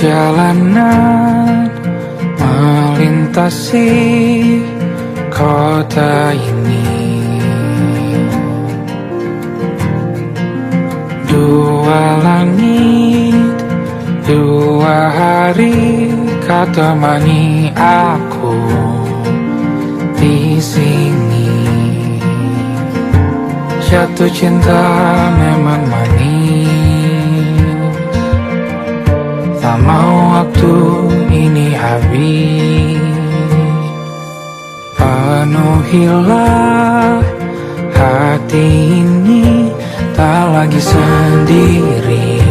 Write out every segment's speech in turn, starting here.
Perjalanan melintasi kota ini, dua langit, dua hari kau temani aku di sini. Jatuh cinta memang manis, tak mau waktu ini habis. Penuhilah hati ini, tak lagi sendiri.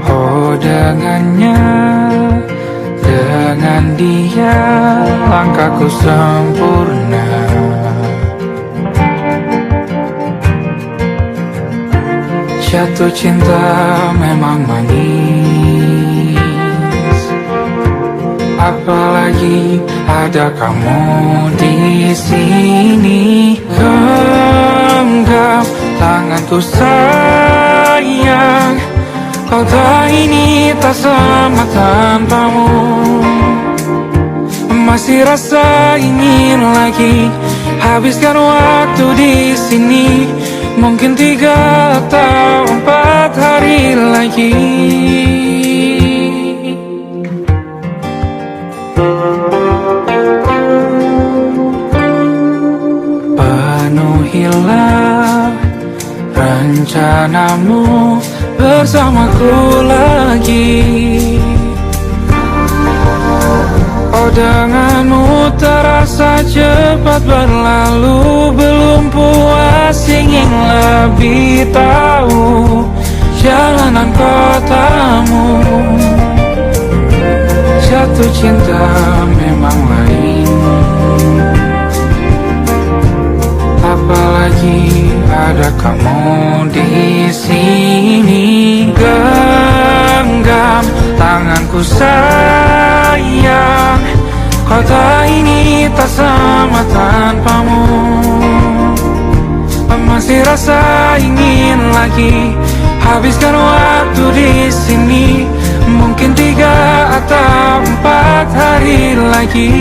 Oh dengannya, dengan dia langkahku sempurna. Jatuh cinta memang manis, apalagi ada kamu di sini. Genggam tanganku sayang, kota ini tak sama tanpamu. Masih rasa ingin lagi habiskan waktu di sini. Mungkin 3 atau 4 hari lagi. Penuhilah rencanamu bersamaku lagi. Oh denganmu terasa cepat berlalu, belum puas ingin lebih tahu jalanan kotamu. Jatuh cinta memang lain, apalagi ada kamu di sini. Genggam tanganku sayang, kota ini tak sama tanpamu. Masih rasa ingin lagi habiskan waktu di sini. Mungkin 3 atau 4 hari lagi.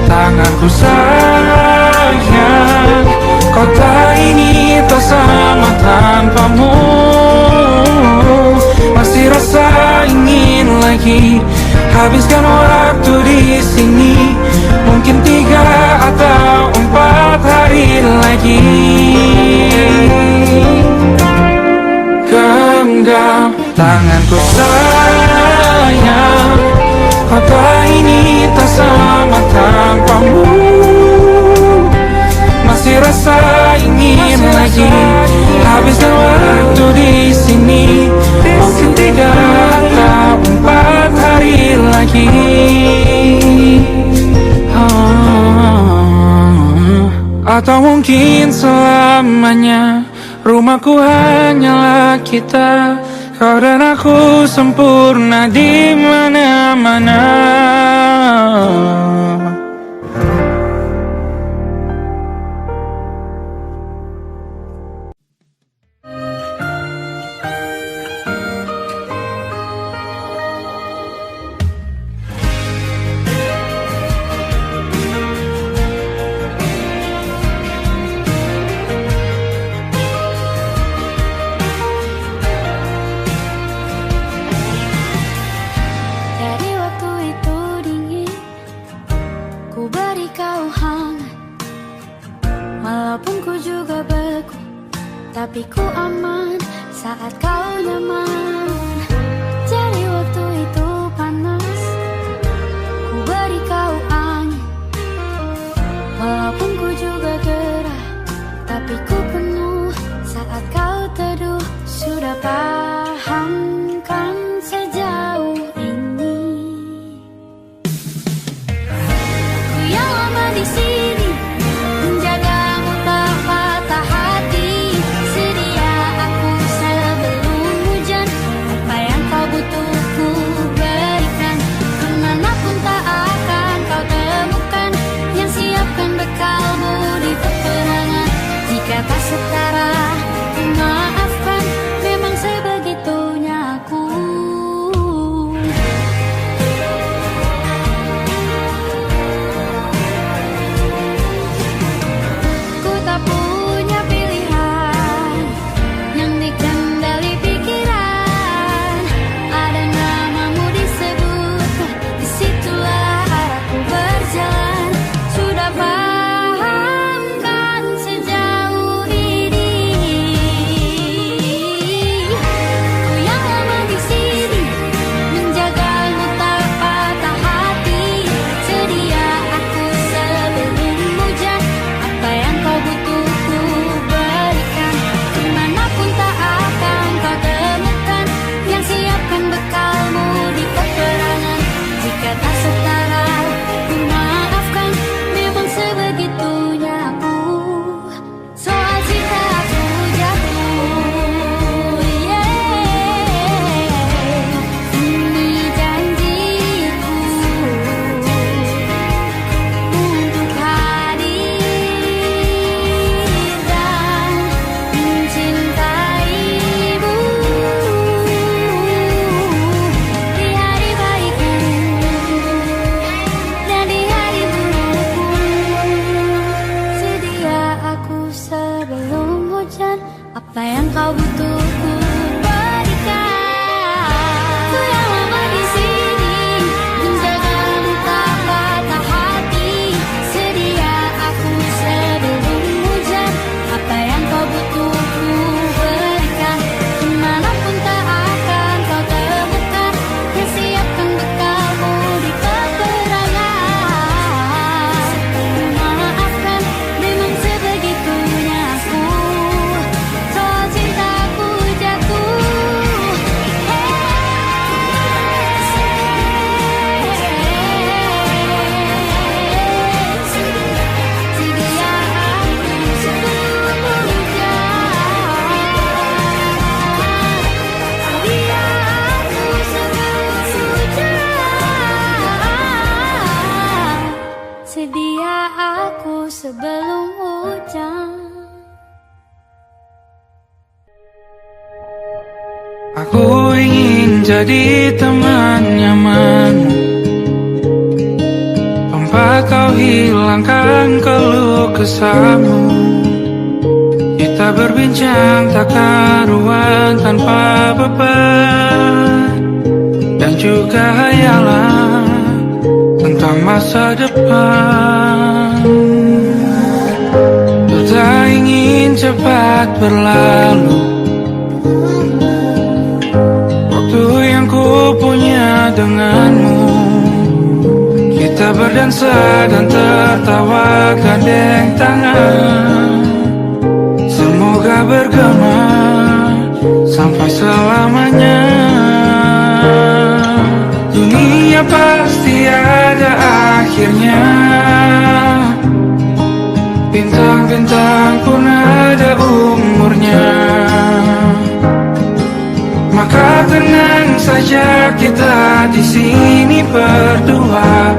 Tanganku sayang, kota ini tak sama tanpamu. Masih rasa ingin lagi habiskan waktu di sini. Mungkin 3 atau 4 hari lagi. Genggam tanganku sayang, kota ini tak sama tanpamu. Masih rasa ingin lagi habiskan waktu di sini. Mungkin 3 atau 4 hari lagi. Atau mungkin selamanya. Rumahku hanyalah kita, kau dan aku sempurna di mana-mana. butuh ku berikan. Ku yang lama di sini menjagamu tak patah hati. Sedia aku sebelum hujan. Apa yang kau butuh ku berikan. Kemanapun tak akan kau temukan yang siapkan bekalmu di peperangan. Maafkan, memang sebegitunya aku. Soal cintaku jatuh. Sedia aku sebelum hujan. Sedia aku sebelum hujan. Sedia aku sebelum hujan. Aku ingin jadi teman nyaman, tempat kau hilangkan keluh kesahmu. Kita berbincang tak karuan tanpa beban, dan juga hayalan tentang masa depan. Ku tak ingin cepat berlalu waktu yang ku punya denganmu. Kita berdansa dan tertawa gandeng tangan. Semoga bergema sampai selamanya. Dunia pasti ada akhirnya. Bintang-bintang pun ada umurnya. Maka tenang saja kita di sini berdua.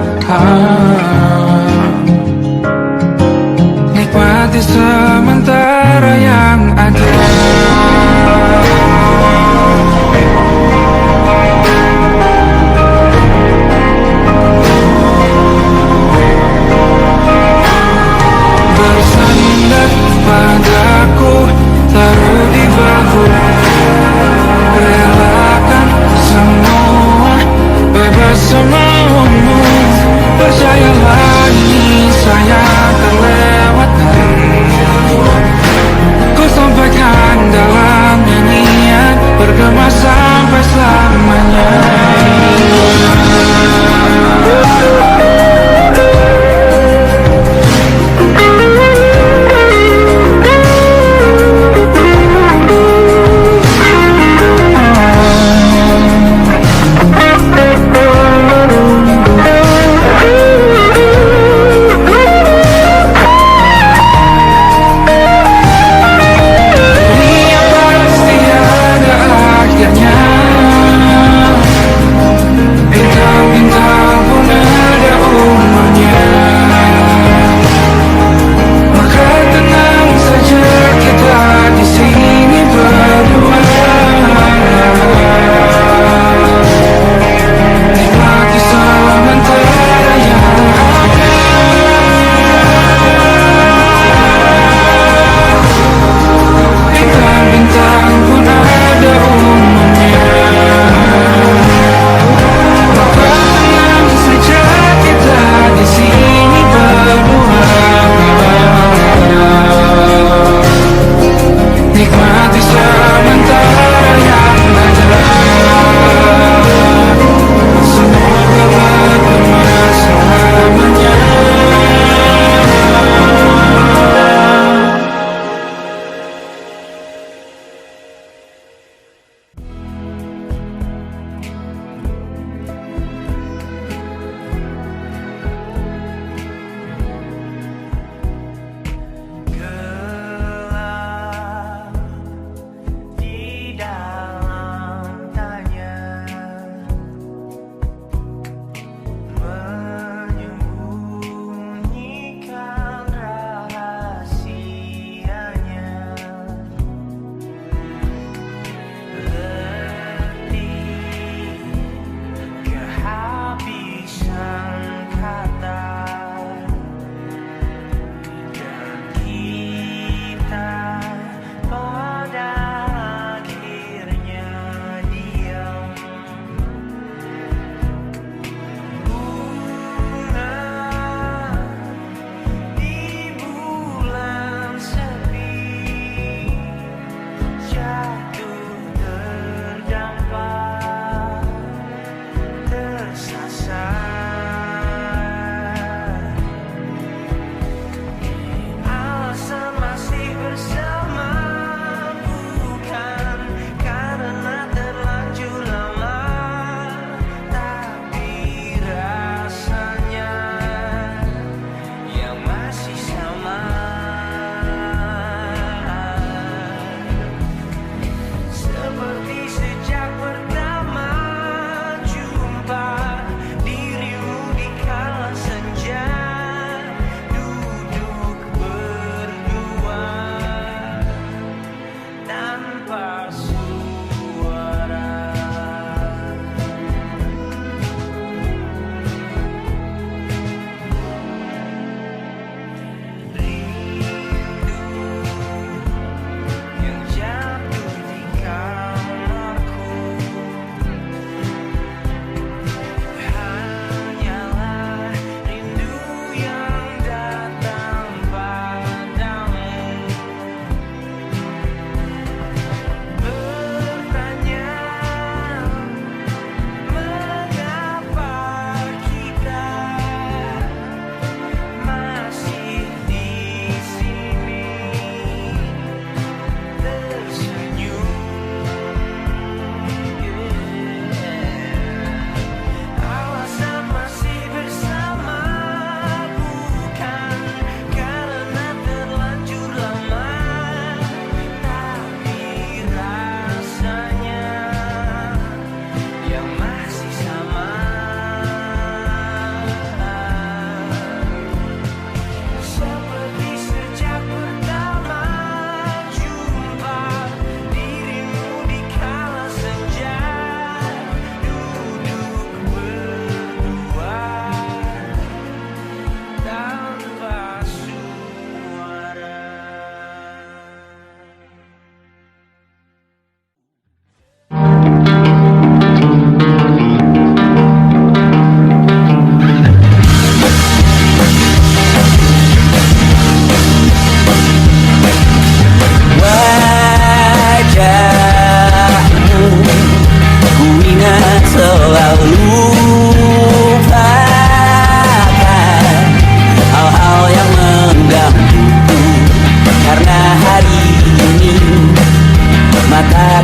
Nikmati sementara yang ada. Bersandar padaku, taruh di bahu. Relakan semua, bebas semaumu. Percayalah ini saya akan lewatkan. Ku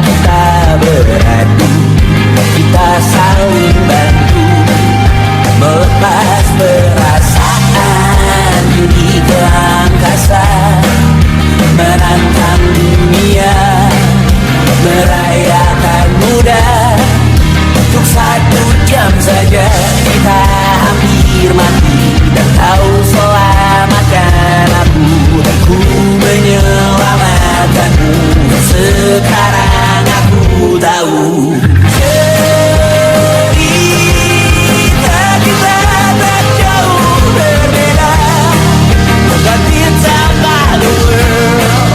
kita beradu, kita saling bantu, melepas perasaan di ke angkasa, menantang dunia, merayakan muda. Untuk 1 jam saja kita hampir mati, dan kau selamatkan aku, dan ku menyelamatkanmu. Sekarang aku tahu cerita kita tak jauh berbeda, but it's about the world.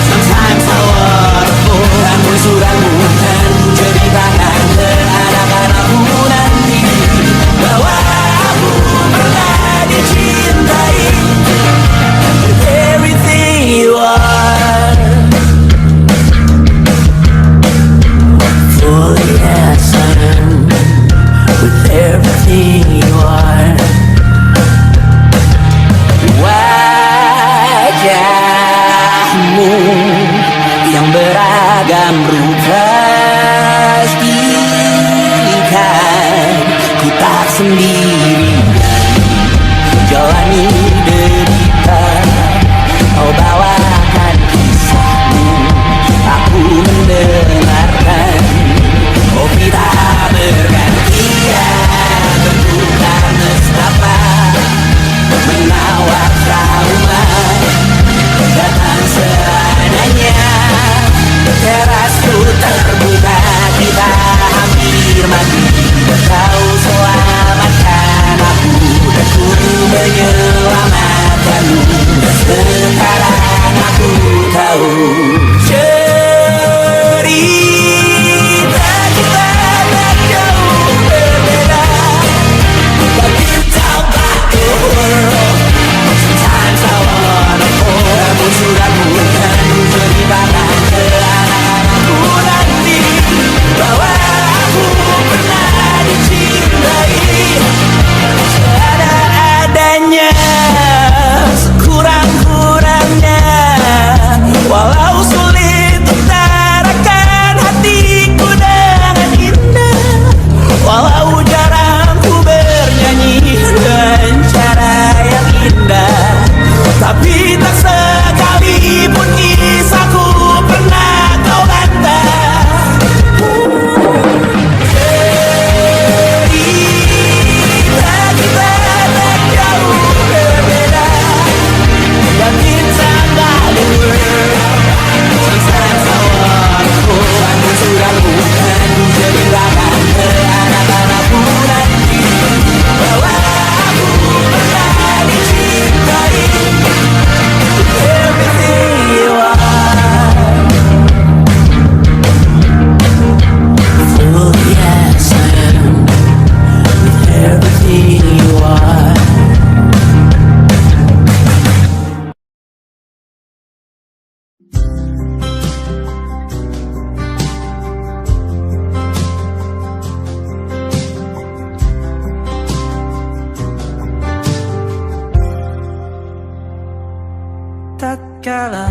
Sometimes I wanna fall. Ramu-ramu kan ku ceritakan ke anak-anakku nanti, bahwa aku pernah dicintai with everything you are. Fully as I am, with everything you are. Wajahmu yang beragam rupa pastikan ku tak sendirian jalani derita. Kau bawakan kisahmu, aku mendengarkan. Oh kita bergantian bertukar nestapa, menawar trauma datang seadanya. Terasku terbuka, kita hampir mati, kau selamatkan aku, dan ku menyelamatkanmu. Sekarang aku tahu cerita kita tak jauh berbeda, but it's about the world. Sometimes I wanna fall. Ramu-ramu kan ku ceritakan ke anak-anakku nanti, bahwa aku pernah dicintai seadanya, sekurang-kurangnya. Walau sulit utarakan hatiku dengan indah, walau jarang ku bernyanyi dengan cara yang indah, tapi tak sekalipun kisahku pernah kau bantah. Cerita kita tak jauh berbeda, but it's about the world. Sometimes I wanna fall. Ramu-ramu kan ku ceritakan ke anak-anakku nanti, bahwa aku pernah dicintai with everything you are. Fully as I am, with everything you are. Tatkala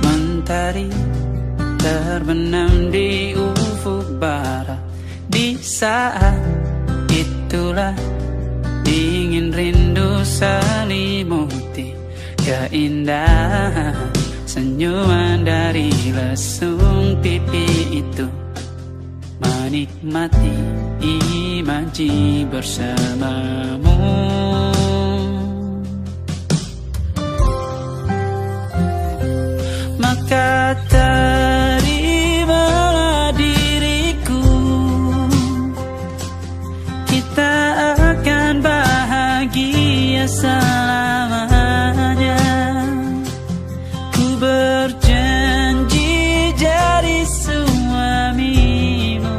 mentari terbenam di ufuk barat, di saat itulah dingin rindu selimuti keindahan senyuman dari lesung pipi itu, menikmati imaji bersamamu. Maka terimalah diriku, kita akan bahagia selamanya. Ku berjanji jadi suamimu,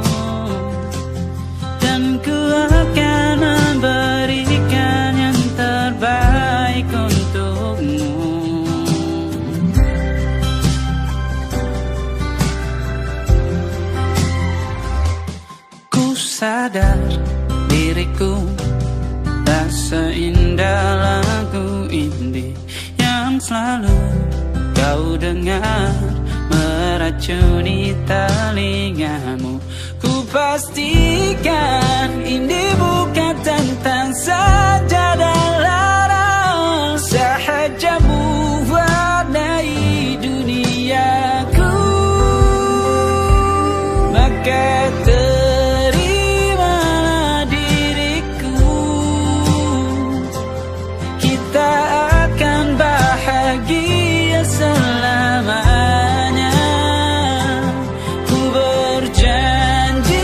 dan ku akan memberikan yang terbaik untukmu. Sadar diriku tak seindah lagu indie yang selalu kau dengar meracuni telingamu. Ku pastikan ini bukan tentang saja dan larang, sahaja mewarnai duniaku. Maka terimalah diriku, kita akan bahagia selamanya. Ku berjanji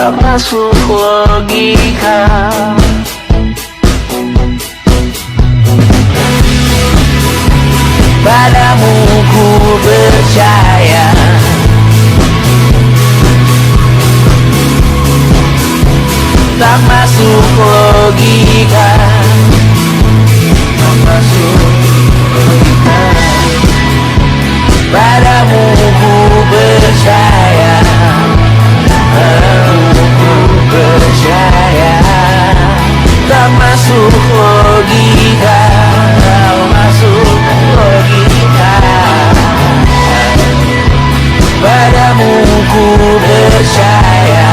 tak masuk logika. Padamu ku percaya, tak masuk logika, tak masuk logika. Padamu ku percaya, padamu ku percaya, tak masuk logika, tak masuk logika. Padamu ku percaya,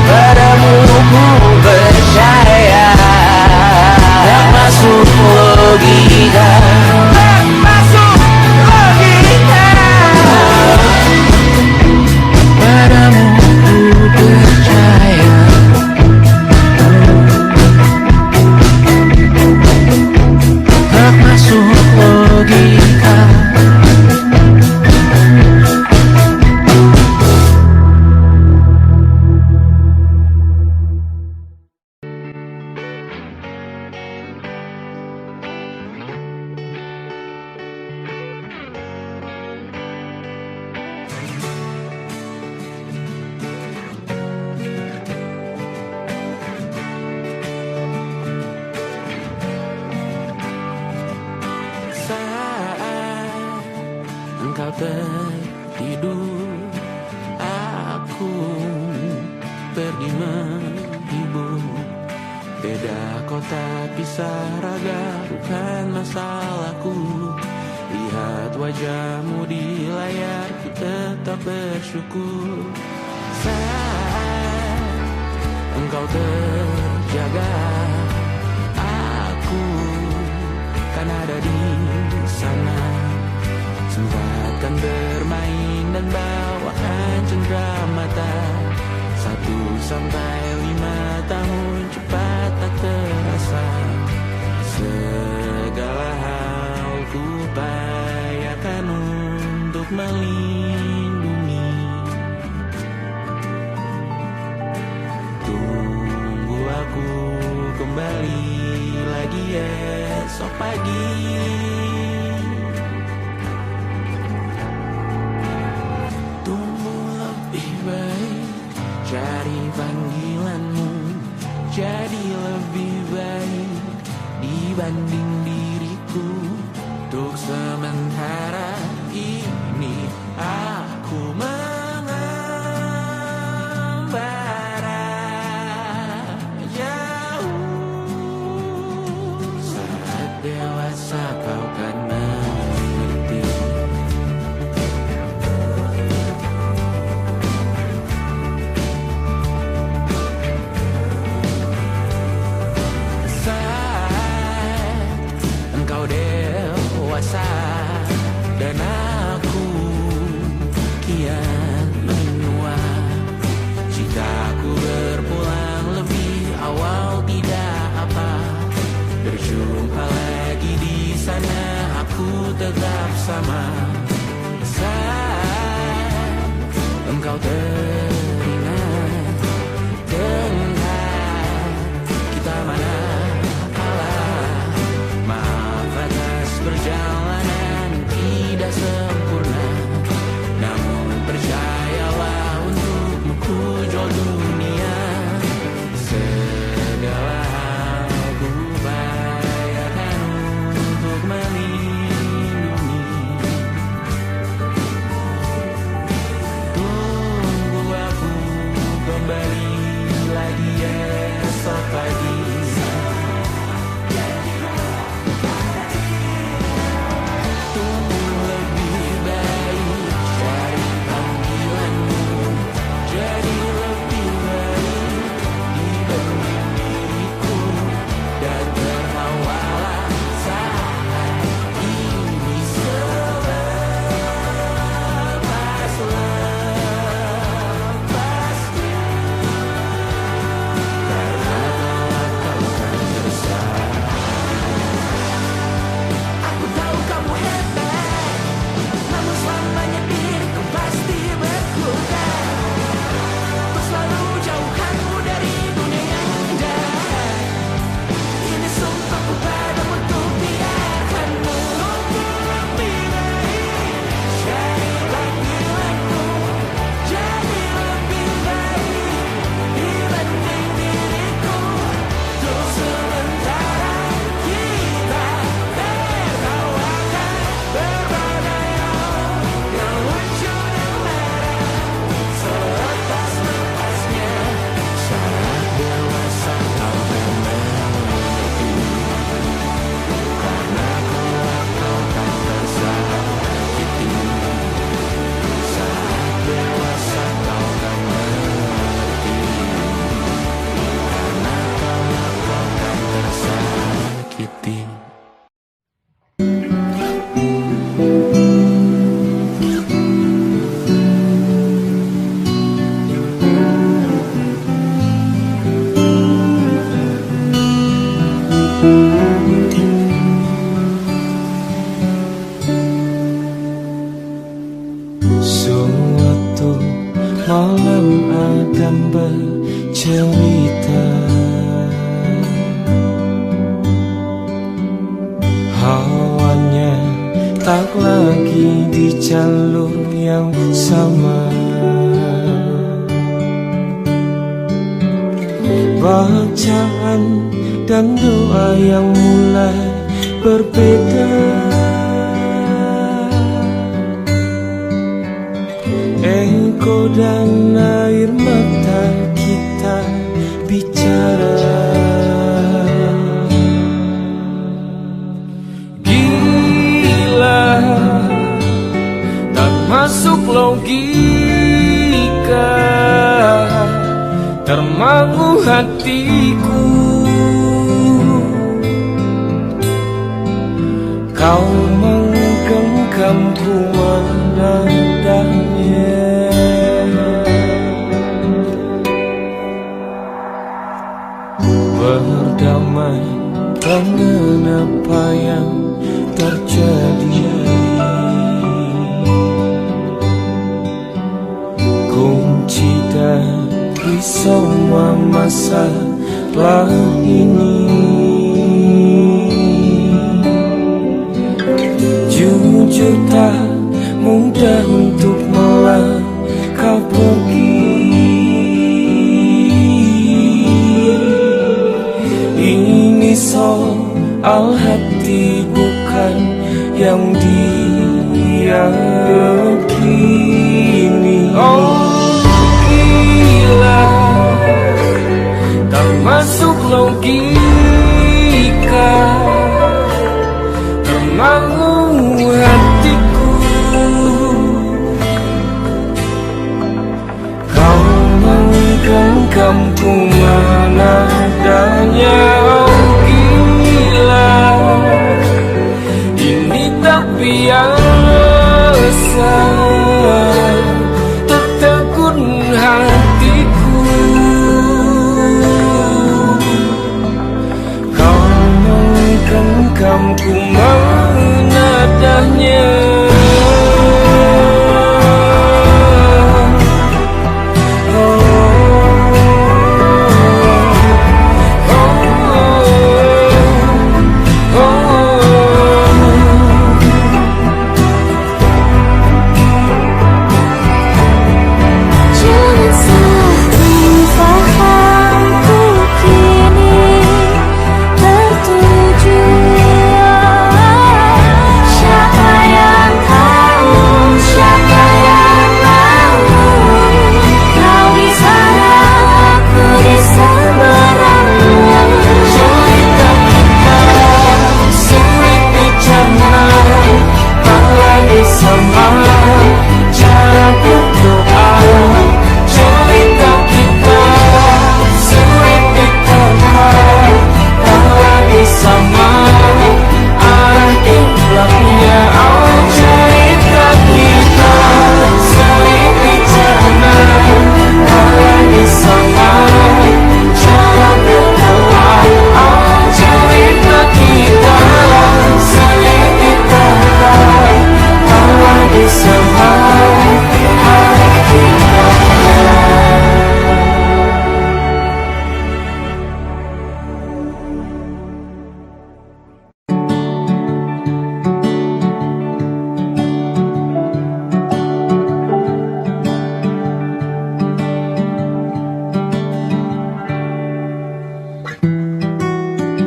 padamu ku percaya, tak masuk logika, tak masuk logika. Padamu ku percaya, tak masuk logika. Engkau tertidur, aku pergi menghibur. Beda kota pisah raga, bukan masalahku. Lihat wajahmu di layar, ku tetap bersyukur. Saat engkau terjaga, aku kan ada di sana. Sempatkan bermain dan bawakan cenderamata. 1-5 tahun cepat tak terasa. Segala hal ku upayakan untuk melindungi. Tunggu aku kembali lagi esok pagi. Cari panggilanmu jadi lebih baik dibanding diriku. Untuk sementara ini aku mengembara jauh. Saat dewasa kau kan mengerti. Dan aku kian menua. Citaku berpulang lebih awal tidak apa. Berjumpa lagi di sana, aku tetap sama. Saat engkau teringat tentang kita mana kalah. Maaf atas perjalanan tidak sempurna, namun percayalah untukmu ku jual dunia. Segala hal ku upayakan untuk melindungi. malam Adam bercerita. Hawanya tak lagi di jalur yang sama. Bacaan dan doa yang mulai berbeda. Engkau dan air mata kita bicara. Gila, tak masuk logika, termangu hatiku. Kau menggenggamku menandanya. Berdamai dengan apa yang terjadi. Kunci dari semua masalah ini. Jujur tak mudah untuk melangkah pergi. Ini soal hati bukan yang diyakini. Oh gila, tak masuk logika, termangu hatiku. Kau menggenggamku mana adanya. Oh gila, ini tak biasa, tertegun hatiku. Kau menggenggamku mana adanya.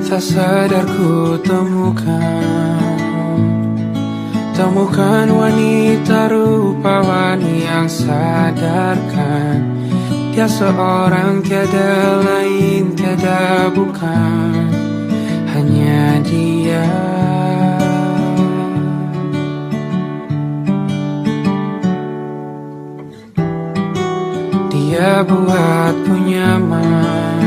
Tak sadar ku temukan wanita rupawan yang sadarkan dia seorang, tiada lain, tiada bukan, hanya dia. Dia buatku nyaman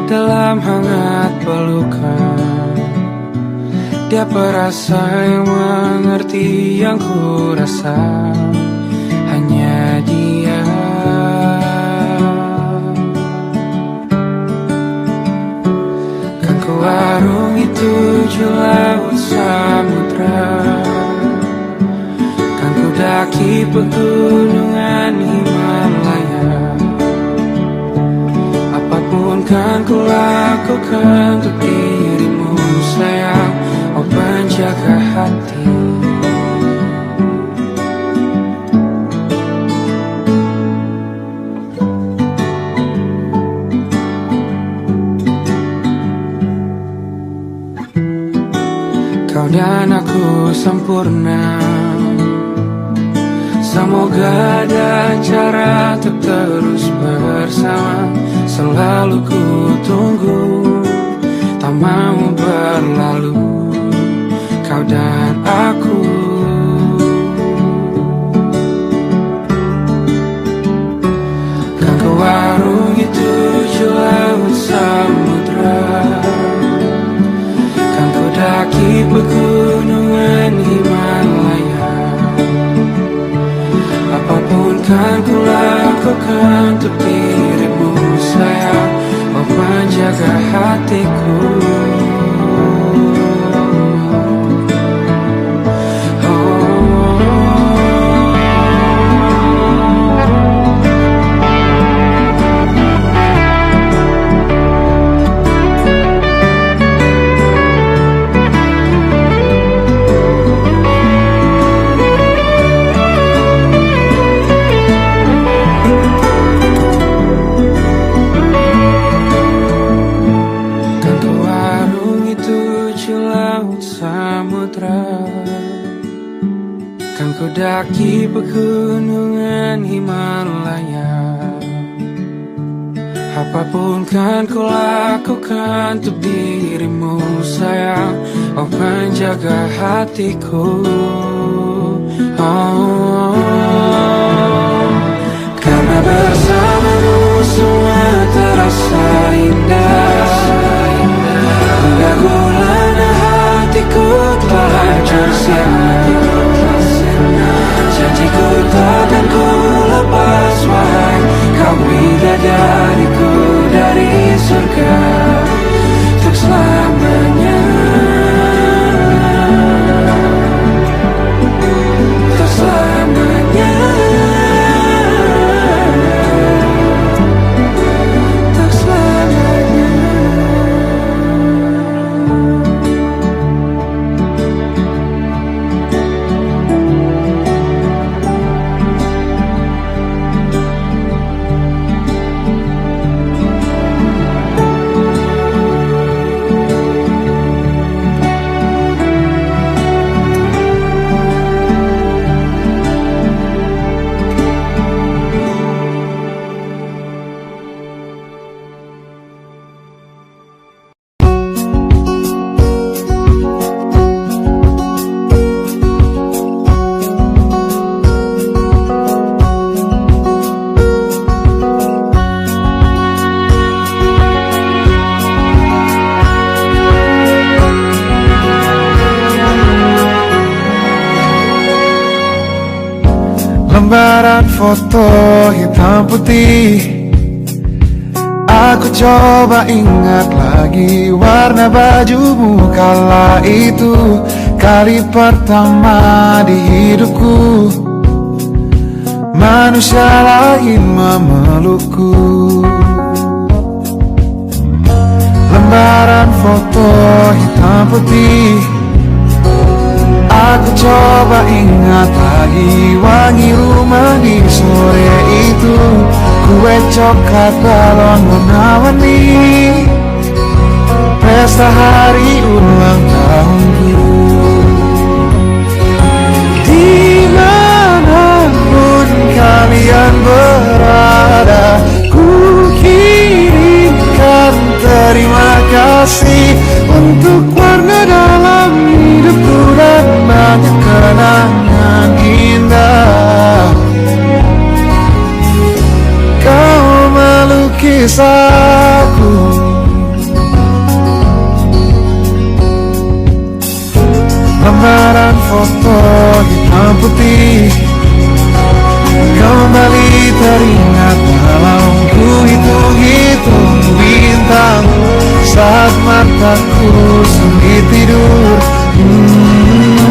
dalam hangat pelukan. Dia perasa yang mengerti yang ku rasa, hanya dia. Kan ku arungi 7 laut samudra, kan ku daki pegunungan Himalaya, apapun kan ku lakukan untuk dirimu sayang, oh penjaga hati. Kau dan aku sempurna, semoga ada cara untuk terus bersama. Selalu ku tunggu, tak mau berlalu, kau dan aku. Kan ke warung itu laut samudra, kan ku daki pegunungan Himalaya, apapun kan ku lakukan untuk dirimu sayang, oh penjaga hatiku. Kan ku daki pegunungan Himalaya, apapun kan ku lakukan untuk dirimu sayang, oh penjaga hatiku. Oh, karena bersamamu semua terasa indah, hingga gulana hatiku telah hancur sia-sia. Janjiku takkan ku lepas, wahai kau bidadariku dari surga untuk selamanya, untuk selamanya, untuk selamanya. Lembaran foto hitam putih, aku coba ingat lagi warna bajumu kala itu, kali pertama di hidupku manusia lain memelukku. Lembaran foto hitam putih, aku coba ingat lagi wangi rumah di sore itu, kue coklat balon warna-warni, pesta hari ulang tahunku. Dimanapun kalian berada, ku kirimkan terima kasih untuk warna dalam hidupku dan banyak kenangan indah. Kau melukis aku, lembaran foto hitam putih kembali teringat dalam ku hitung-hitung bintang saat mataku sulit tidur.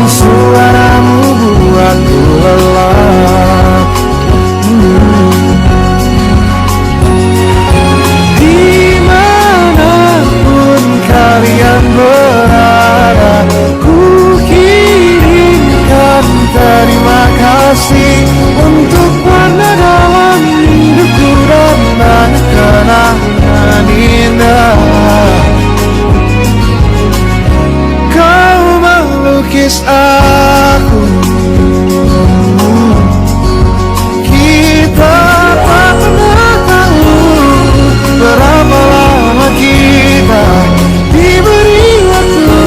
Suaramu buatku lelah. kasih untuk warna dalam hidupku dan banyak kenangan indah. Kau melukis aku, kita tak pernah tahu berapa lama kita diberi waktu.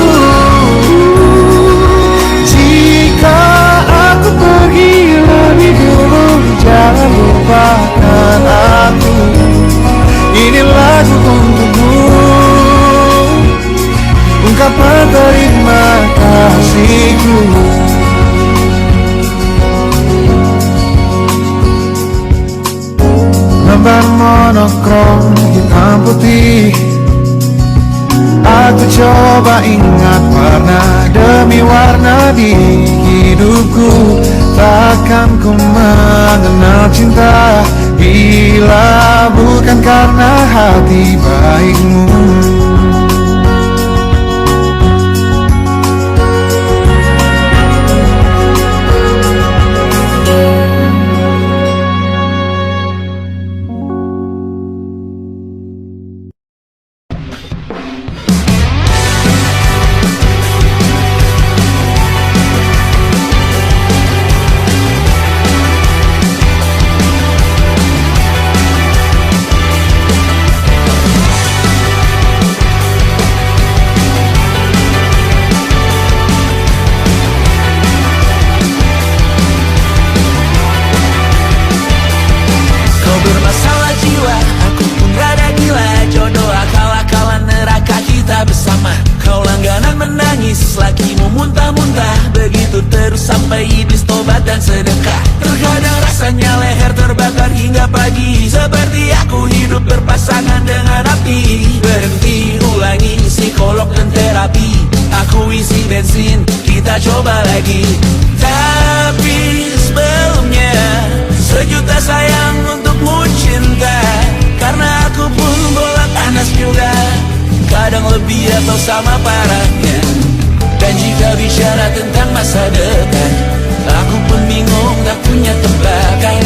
Jika aku pergi lebih dulu, jangan lupakan aku. Ini lagu untukmu, ungkapan terima kasihku. Lembar monokrom hitam putih, aku coba ingat warna demi warna di hidupku. Takkan ku mengenal cinta bila bukan karena hati baikmu. Coba lagi, tapi sebelumnya sejuta sayang untukmu cinta. Karena aku pun bola panas juga, kadang lebih atau sama parahnya. Dan jika bicara tentang masa depan, aku pun bingung tak punya tebakan.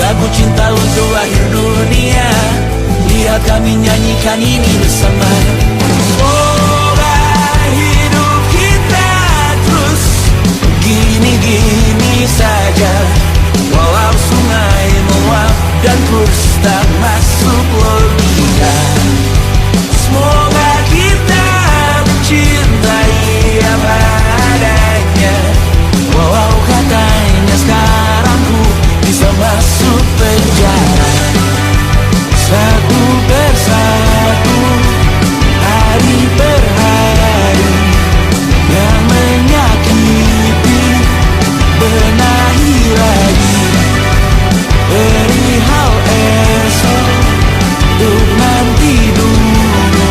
Lagu cinta untuk akhir dunia, lihat kami nyanyikan ini bersama. Gini-gini saja, walau sungai meluap dan kurs tak masuk logika. Semoga kita mencintai apa adanya, walau katanya sekarang ku bisa masuk penjara. Satu persatu, hari per hari, yang menyakiti benahi lagi. Perihal esok, untuk nanti dulu.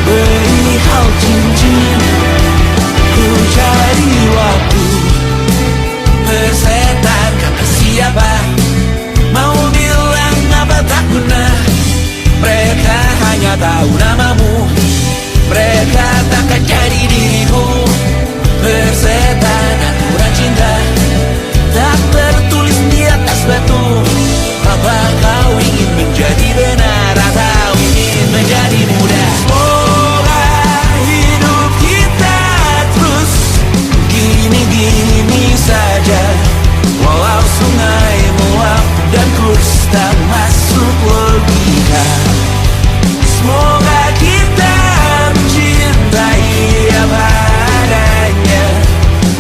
Perihal cincin, ku cari waktu. Persetan kata siapa, mau bilang apa tak guna. Mereka hanya tahu namamu, mereka takkan jadi diriku. Persetan aturan cinta tak tertulis di atas batu. Apa kau ingin menjadi benar atau ingin menjadi muda? Semoga hidup kita terus gini-gini saja, walau sungai meluap dan kurs tak masuk logika. Semoga kita mencintai apa adanya,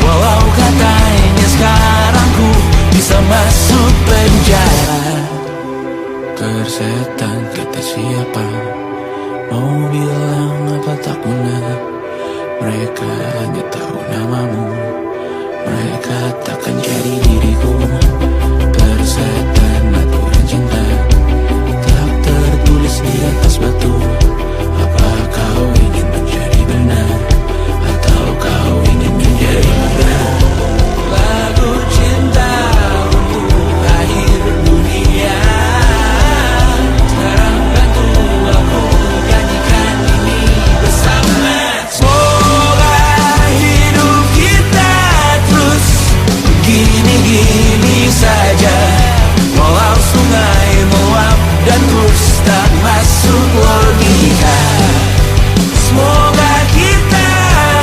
walau katanya sekarang ku bisa masuk penjara. Persetan kata siapa, mau bilang apa tak guna. Mereka hanya tahu namamu, mereka takkan jadi diriku. Persetan aturan cinta tak tertulis di atas batu. Apa kau ingin menjadi benar atau kau ingin menjadi muda? Lagu cinta untuk akhir dunia, sekarang bantu aku nyanyikan ini bersama. Semoga hidup kita terus gini gini saja, walau sungai meluap dan terus tak masuk logika. Semoga kita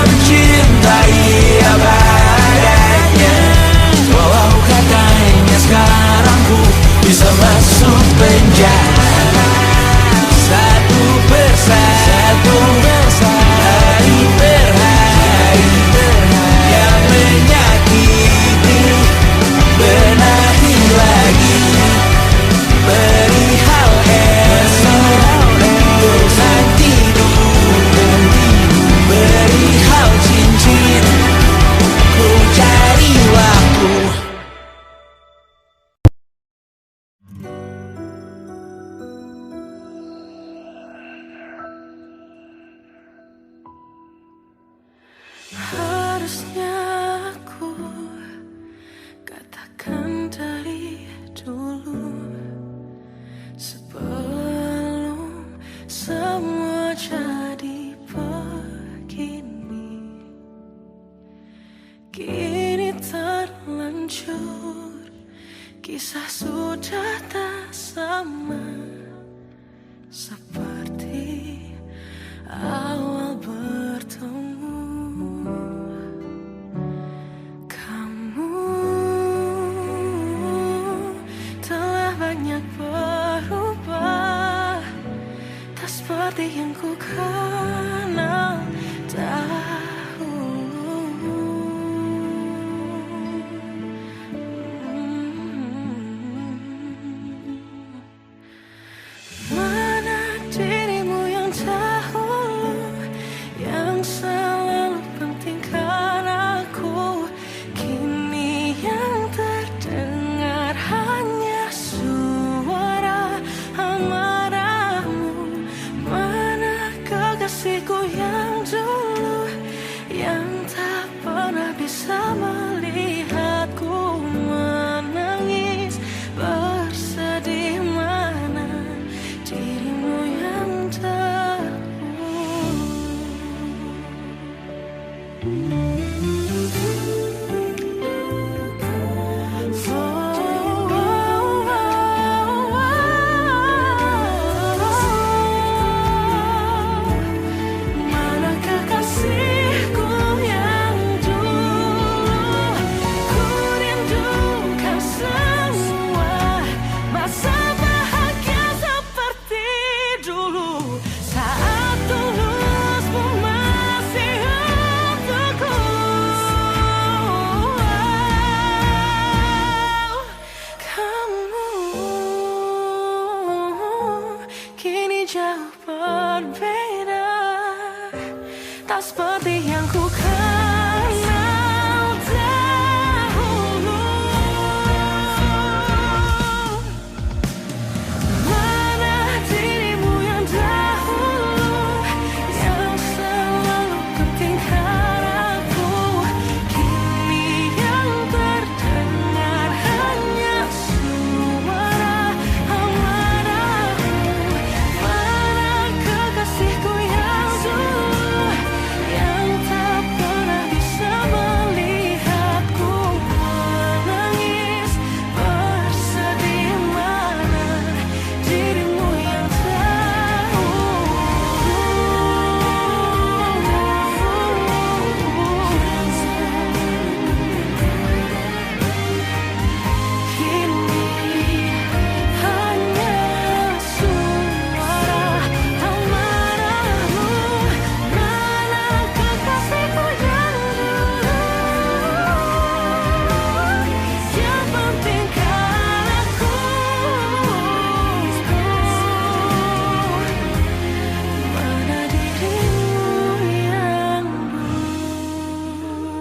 mencintai apa adanya, walau katanya sekarang ku bisa masuk penjara. Satu persatu, hari per hari yang menyakiti, benahi lagi, beri hal esok untuk sang tidur, beri hal cincin, ku cari waktu. Harusnya aku katakan dari dulu, sebelum semua jadi begini. Kini terlanjur, kisah sudah tak sama seperti awal bertemu. Kamu telah banyak berubah, tak seperti yang ku kenal dahulu. Mana dirimu yang dahulu, yang selalu pentingkan aku. Kini yang terdengar hanya suara amarahmu. Mana kekasihku yang dulu, yang tak pernah bisa melihatku menangis bersedih. Mana dirimu yang mana kekasihku yang dulu, ku rindukan semua masa bahagia seperti dulu, saat tulusmu masih untukku. Kamu kini jauh berbeda, tak seperti yang ku kenal dahulu. Mana dirimu yang dahulu, yang selalu pentingkan aku. Kini yang terdengar hanya suara amarahmu. Mana kekasihku yang dulu, yang tak pernah bisa melihatku menangis bersedih. Mana dirimu yang kini hanya suara amarahmu. Mana kekasihku yang dulu, yang pentingkan aku. Mana dirimu yang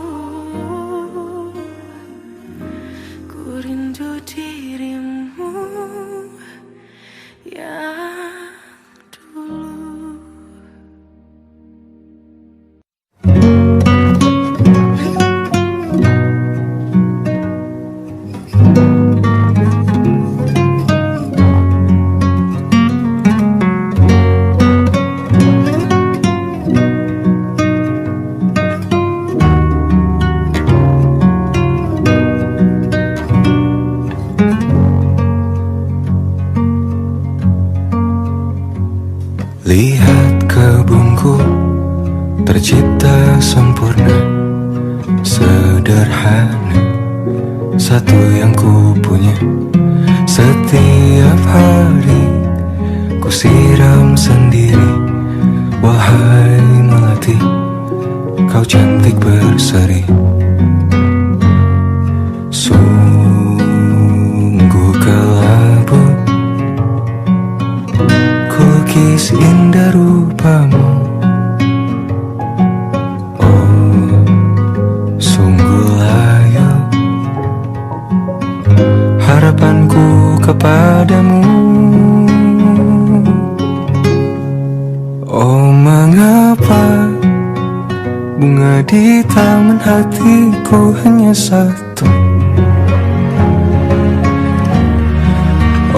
dulu, ku rindu dirimu yang dulu. Aku tercipta sempurna, sederhana, satu yang ku punya. Setiap hari ku siram sendiri. Wahai melati, kau cantik berseri. Sungguh kelabu kulukis indah rupamu. Oh, sungguh layu harapanku kepadamu. Oh, mengapa bunga di taman hatiku hanya satu?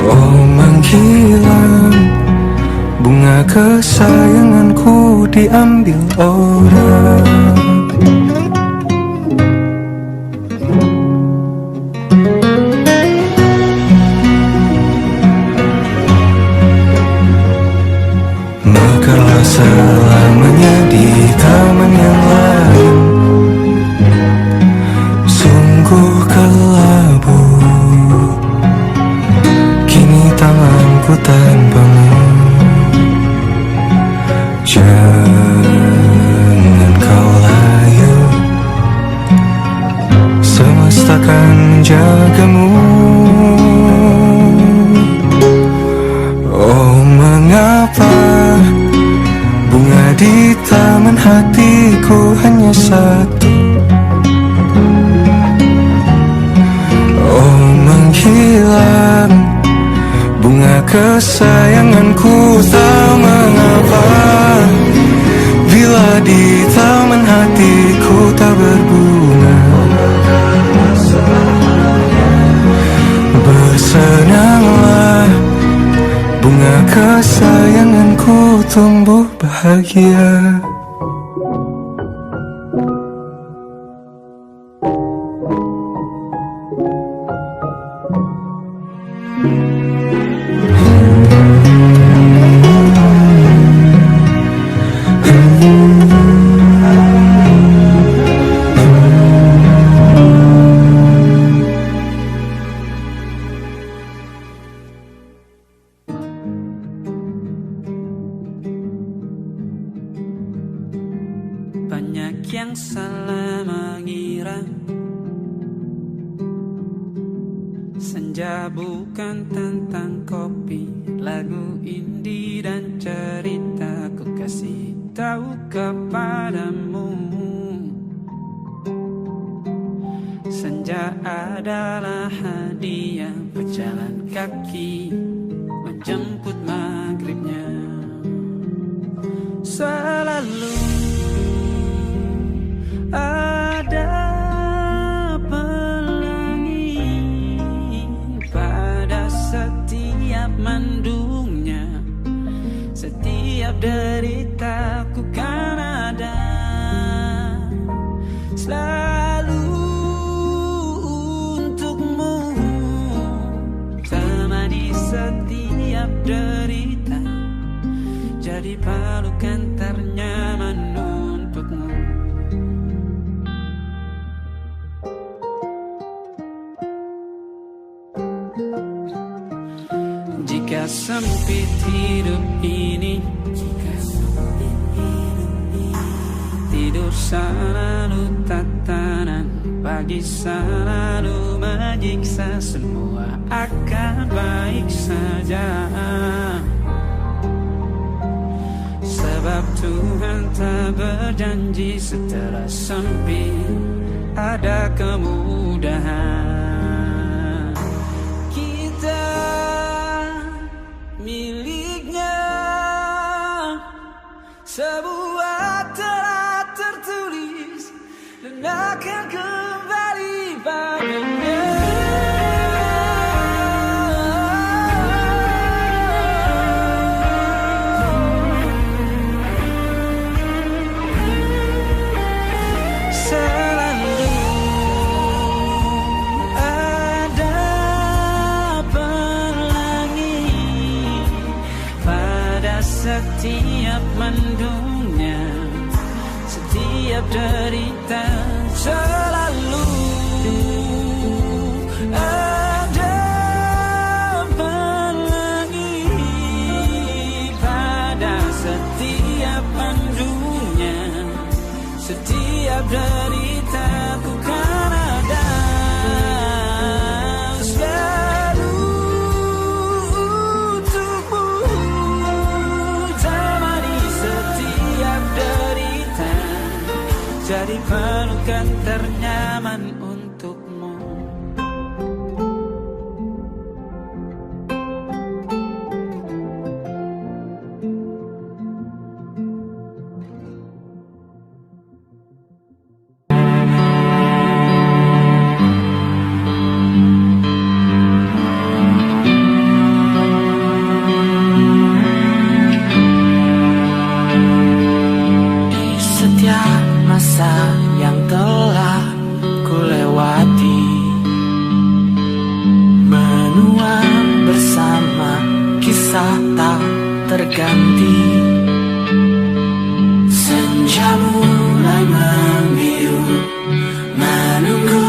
Oh, menghilang bunga kesayanganku diambil orang. Mekarlah selamanya di taman yang lain. Sungguh kelabu kini tanganku tanpamu. Jangan kau layu, semesta akan menjagamu. Oh, mengapa bunga di taman hatiku hanya satu? Oh, menghilang bunga kesayanganku. Tak mengapa bila di taman hatiku tak berbunga. Bersenanglah bunga kesayanganku tumbuh bahagia. Banyak yang salah mengira senja bukan tentang kopi, lagu indie dan cerita. Ku kasih tahu kepadamu, senja adalah hadiah berjalan kaki menjemput maghribnya. Selalu ada pelangi pada setiap mendungnya. Setiap deritaku kan ada selalu untukmu, temani setiap derita, jadi pelukan ternyaman untukmu. Jika sempit hidup ini, tidur selalu tatanan, pagi selalu menyiksa, semua akan baik saja. Sebab Tuhan tak berjanji setelah sempit ada kemudahan. Kita miliknya sebuah telah tertulis dan akan kembali padanya. Setiap mendungnya, pastikan ternyaman untukmu. Masa yang telah ku lewati, menua bersama kisah tak terganti. Senja mulai membiru, menunggu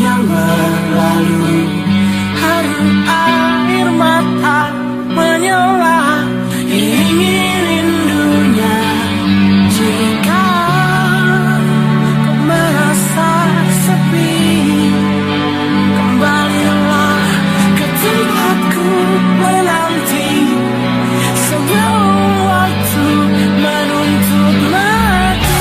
yang berlalu. Haru air mata menyala, ingin rindunya. Jika sepi, kembalilah ke tempatku menanti sebelum waktu menuntut mati.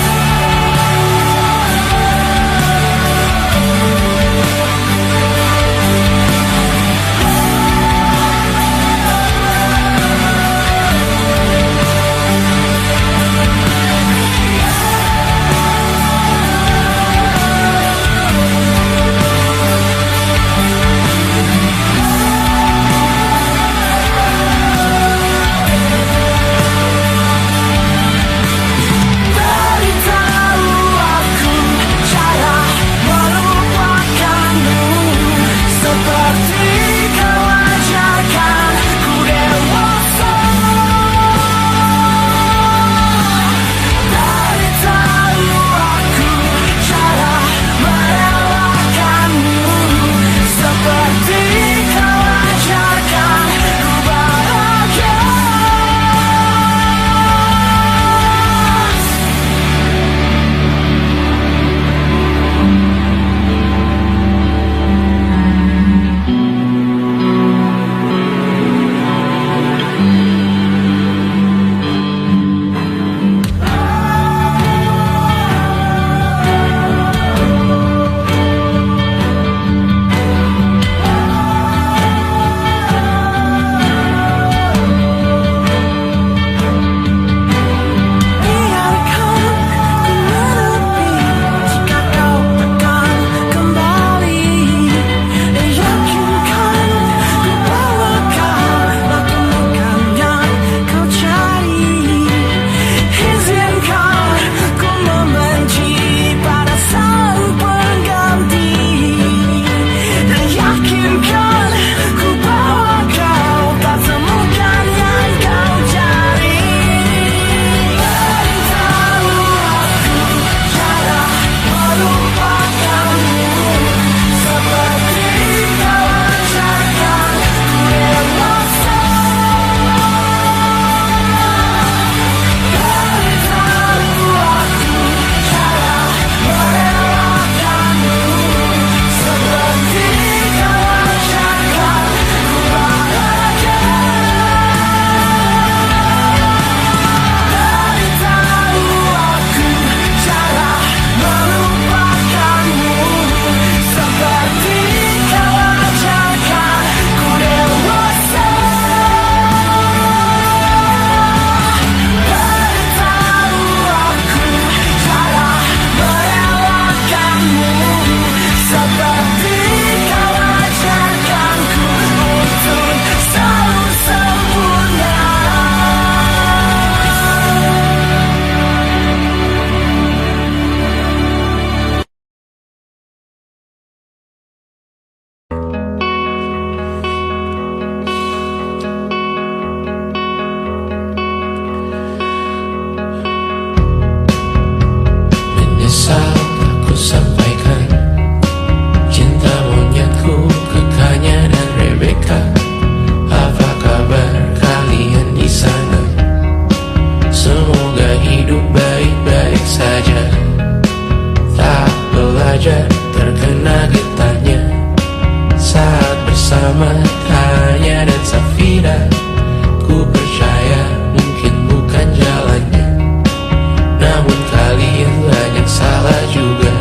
Namun kalian banyak salah juga.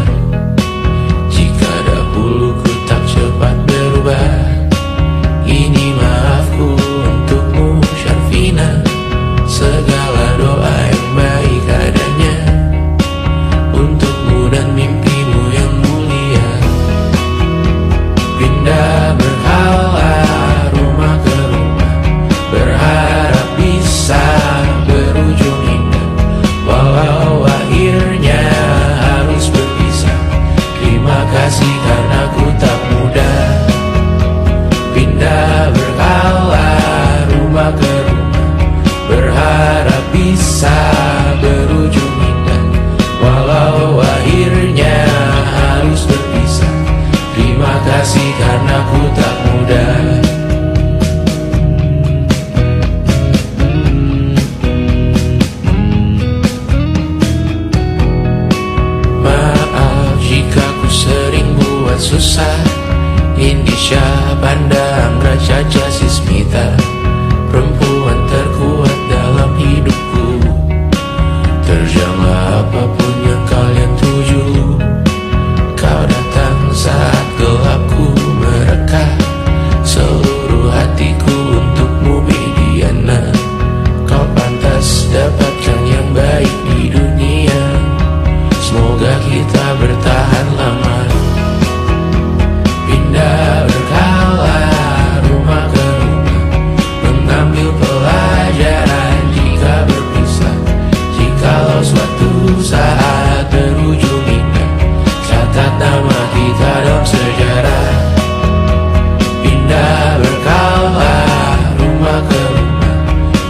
Caca Sismita, perempuan terkuat dalam hidupku. Terjanglah apapun yang kalian tuju. Kau datang saat gelapku mereka. Seluruh hatiku untukmu Mediana. Kau pantas dapatkan yang baik di dunia. Semoga kita bertahan lama. Pindah berkala rumah ke rumah, mengambil pelajaran jika berpisah. Jikalau suatu saat berujung indah, catat nama kita dalam sejarah. Pindah berkala rumah ke rumah,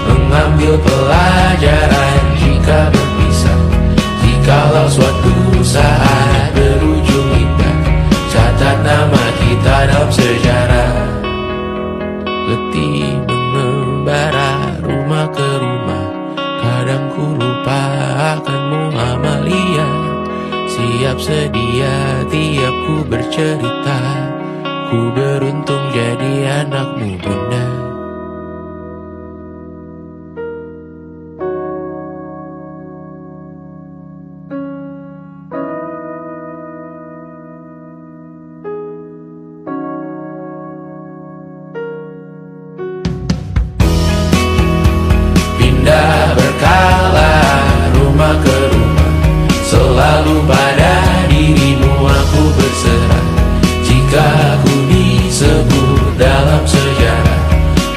mengambil pelajaran jika berpisah. Jikalau suatu saat berujung indah, catat nama kita dalam sejarah. Letih mengembara rumah ke rumah, kadang ku lupa akanmu Amalia. Siap sedia tiap ku bercerita, ku beruntung jadi anakmu bunda. Pindah berkala rumah ke rumah, selalu pada dirimu aku berserah. Jika aku disebut dalam sejarah,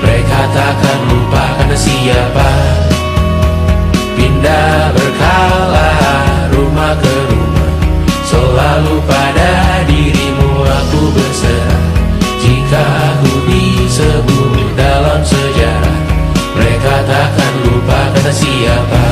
mereka takkan lupa karena siapa. Pindah berkala rumah ke rumah, selalu pada dirimu aku berserah. Jika aku disebut dalam sejarah, mereka takkan lupa kata siapa.